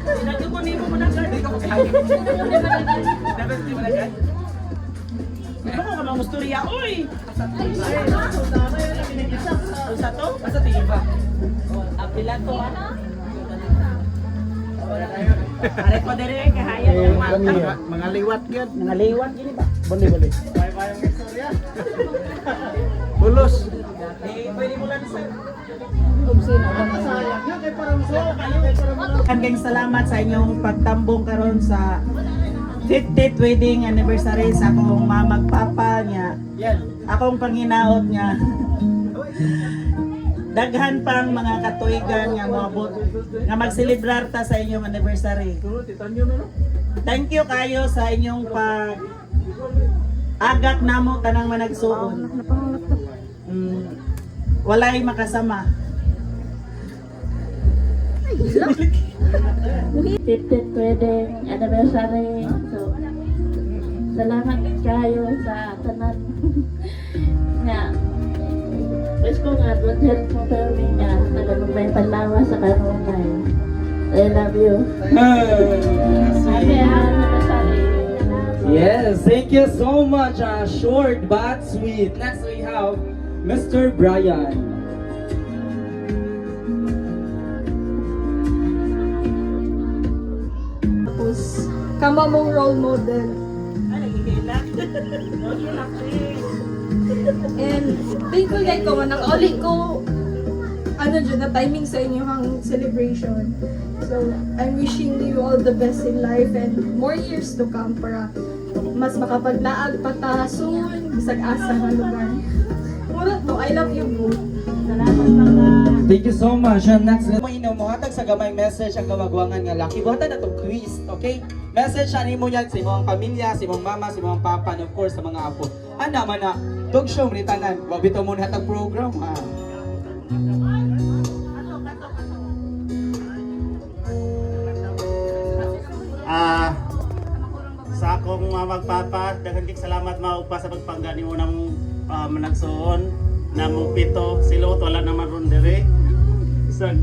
Nagkukunin mo na agad. Hindi ka makaya. Dapat hindi mo na agad. Ano ka mga musturya? Uy! Sa to? Sa tingin ba? Apila to ha? Aret pa dire kahaya ng Mga liwat yun. mga liwat gini ba? Bali. Bayang istorya. Bulos. Pwede mo lang sir. Sayang yun, kay parang so. Hanggang salamat sa inyong pagtambong karon sa 50th wedding anniversary sa akong mamag papa niya. Akong panginaot niya. Daghan pang mga katuigan nga moabot nga magselebrar ta sa inyong anniversary. Thank you kayo sa inyong pag agak namo kanang managsuon. Walay makasama. 50th wedding anniversary. So, salamat kayo sa tanan. Nga, wish ko nga, don't help mo kami nga, naganong may palawa sa kanunay. I love you. Happy anniversary. Yes, thank you so much. Short but sweet. Next we have Mr. Brian. Tapos, kama mong role model. Ay, nagigilak. And thankful kay ko, nakauli ko ano dyan, na timing sa inyong celebration. So, I'm wishing you all the best in life and more years to come para mas makapaglaag pa ta soon, bisag asa nga lugar. Mura to, I love you both. Salamat mga. Thank you so much. And next, mo inamuhatag sa gamay message ang gawagwangan nga laki. Buhatan na itong quiz, okay? Message ani mo yan sa imong pamilya, sa imong mama, sa imong papa, and of course sa mga apo. Ana man na, dog show mo ni tanan. Wabito mo na itong program, ha? Sa akong magpapa, daghang kig salamat maugpa sa pagpanggani mo nang managsuon na mo pito silot wala naman ron dire. Isang